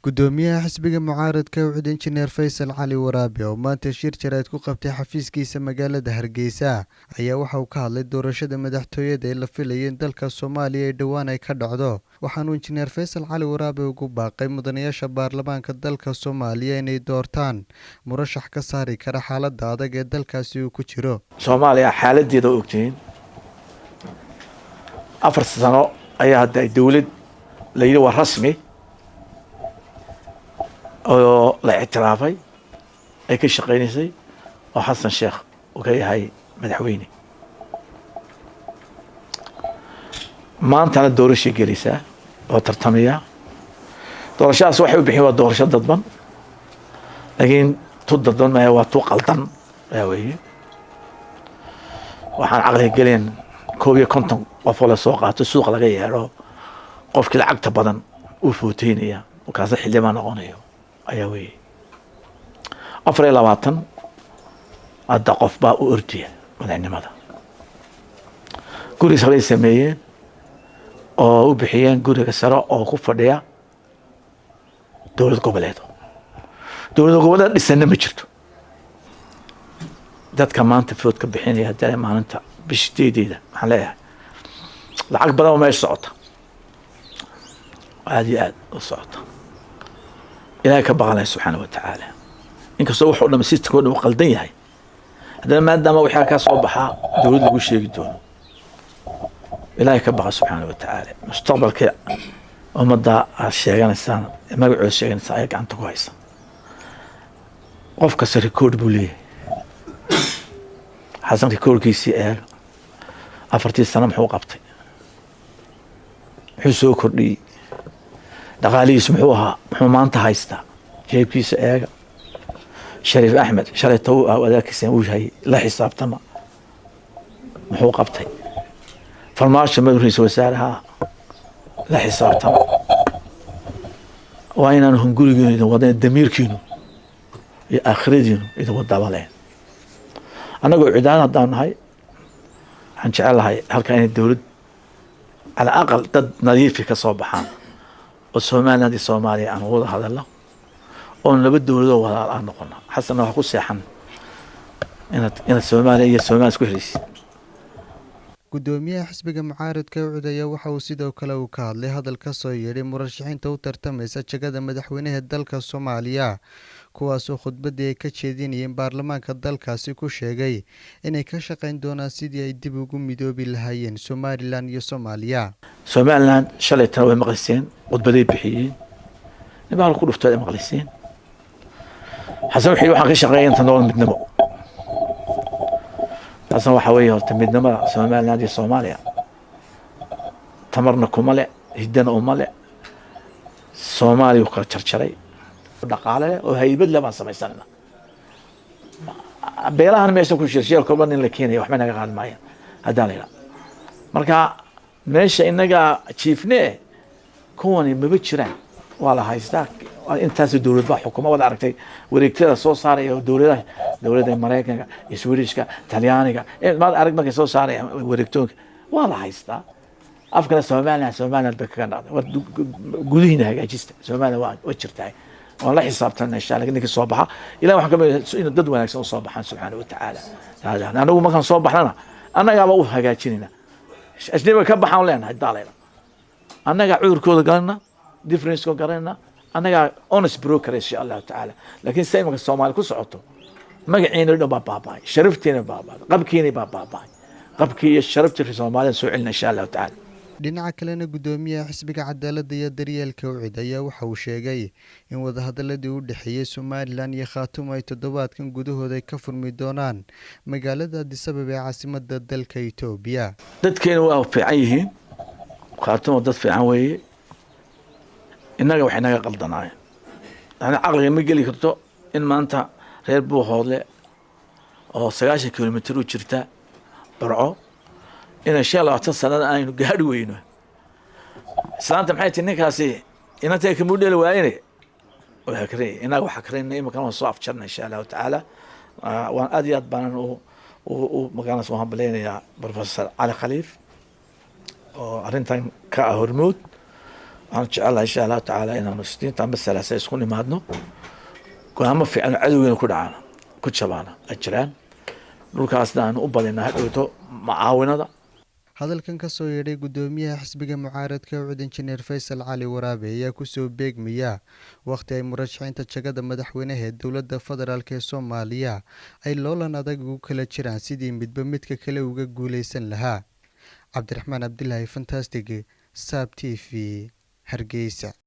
gudoomiyaha xisbiga mucaaradka wuxuu injineer Faysal Cali Waraabe oo maanta shir jaraa'id ku qabtay xafiiskiisa magaalada Hargeysa ayaa waxa uu ka hadlay doorashada madaxtooyada ee la filayay in dalka Soomaaliya ay dhawaan ay ka dhacdo waxaanu injineer Faysal Cali Waraabe ugu baaqay mudanayaasha baarlamaanka dalka Soomaaliya inay doortaan murashax ka saari kara xaaladda adag ee dalkaasi uu ku jiro. Soomaaliya xaaladeeda ogtiin 4 sano ayaa hadda dawlad la yiri waa rasmi oo la اعترافay ay ka shaqeynaysay oo Xasan Sheekh uu ka yahay madaxweyne maanta doorasho gelaysa oo tartamaya doorashadaas waxay u bixin waa doorasho dadban laakiin dadban ma waa qaldan weeye waxaan aqli gelin koob iyo konton qof oo la soo qaato suuq laga yeero qofkii lacagta badan uu footeynaya oo kaas xilliban noqonayo ayaa weeye 24 hadda qof baa u ordiya madaxnimada guri sare sameeyeen oo u bixiyeen guriga sare oo ku fadhiya dowlad goboleed dhisana ma jirto dadka maanta food ka bixinaya hadda maalinta bishteedeeda waxaan leeyahay lacag badan oo meesha socota aad iyo aad u socota ilaahay ka baqanay subxaanahu wa ta'aala inkastoo wuxuu dhamay sistemkooda uu qaldan yahay haddana maadaama waxa ka soo baxa dawladda lagu sheegi doono ilaahay ka baqa subxaanahu wa ta'aala mustaqbalka ummadda sheeganaysan magacooda sheeganaysan ay gacanta ku haysa qofka sare kood buu leeyahay xasan rikoorkiisii eeg 4 sano muxuu qabtay wuxuu soo kordhiyay dhaqaalihiisa muxuu ahaa muxuu maanta haystaa jeebkiisa eega Shariif Axmed shalay taw wadaadkiisa uu yahay la xisaabtama muxuu qabtay farmaajo madaxweyne wasaaraha la xisaabtama waa inaan hungurigeena wadana damiirkiinu iyo aakhiradiinu ida wadabaleen anagoo ciidan haddaan nahay waxaan jecelahay halka inay dawlad على الأقل dad nadiif ka soo baxaan oo Soomaaliya aan wada hadalno oo laba dawladood wada aan noqono xasan waxa ku seexan in Soomaaliya isku xiriirsi gudoomiyaha xisbiga mucaaradka wuxuu waxa uu sidoo kale uu ka hadlay hadal ka soo yeedhay murashaxiinta u tartamaysa jagada madaxweynaha dalka Soomaaliya kuwaas oo khudbadii ay ka jeedinayeen baarlamaanka dalkaasi ku sheegay inay ka shaqeyn doonaan sidii ay dib ugu midoobi lahaayeen Somaliland iyo Soomaaliya. Somaliland shalay tan way maqliseen khudbaday bixiyeen nibaal ku dhuftay maqliseen xasan waxaan ka shaqeeyay inta nool midnimo xasan waxa weeye horta midnimada Somaliland iyo Soomaaliya tamarna kuma le hidana uma le Soomaaliya ku jarjaray dhaqaale oo haybad lama sameeysan beelahan meesha ku shirshir kooban in la keenay wax ma naga qaadmayaan hadaa leeyahay marka meesha inaga chiefne kuwani ma jiraan waa la haystaa intaas dawlad baa xukuumad wada aragtay wareegtada soo saaray dawladda Mareykanka Swedishka Talyaaniga ma arag markay soo saaray wareegtoonka waa la haystaa afkana Soomaaliland ba ka dhacday gudihiina hagaajista Soomaaliland waa jirtay والله حسابتنا إن شاء الله إنك صباحا إلى واحد كمان إن ضد وينك صباحا سبحانه وتعالى هذا أنا أقول ما كان صباحنا أنا قاعد أقول هجاتشيننا أجنبي بكبح حولنا هالدالينا أنا قاعد عور كود قالنا ديفرنس كود قالنا أنا قاعد أونس بروكر إن شاء الله تعالى لكن سيمك الصومال كل صعوته ما قاعدين لنا بابا شرفتنا بابا قبكيني بابا قبكي شرفت في الصومال سوعلنا إن شاء الله تعالى dhinaca kalena gudoomiyaha xisbiga cadaaladda iyo daryeelka wicid ayaa waxa uu sheegay in wada hadaladii u dhaxeeyay Somaliland iyo Khartoum ay toddobaadkan gudahooda ka furmi doonaan magaalada Addis Ababa ee caasimadda dalka Itoobiya. dadkeena waa fiican yihiin Khartoum dad fiican weeye inaga wax inaga qaldanaay ana aqliga ma gali karto in maanta reer Buuhoodle oo 90 kilomitir u jirta Barco إن شاء الله أتصل أنا قاعد وينه سلامت محيط النكاسي إن أنت كموديل وعيني وحكري إن أنا حكرين إيه مكان صاف شرنا إن شاء الله تعالى وأنا أديت بان ومكان اسمه بلين يا بروفيسور علي خليف أرنتان كهرمود waxaan jecelahay insha allahu tacaala inaanu isniinta amba salaasa isku nimaadno go'aamo fiican oo cadowgeena ku dhacaana ku jabaana ay jiraan dhulkaasna aanu u badinaa hadhowto macaawinada. hadalkan ka soo yeedhay guddoomiyaha xisbiga mucaaradka ucud injineer faysal cali waraabe ayaa kusoo beegmaya wakhti ay murashaxiinta jagada madaxweynaha ee dowladda federaalk ee soomaaliya ay loolan adag ugu kala jiraan sidii midba midka kale uga guuleysan lahaa. cabdiraxmaan cabdilaahi fantastic, saab t v, hargeysa.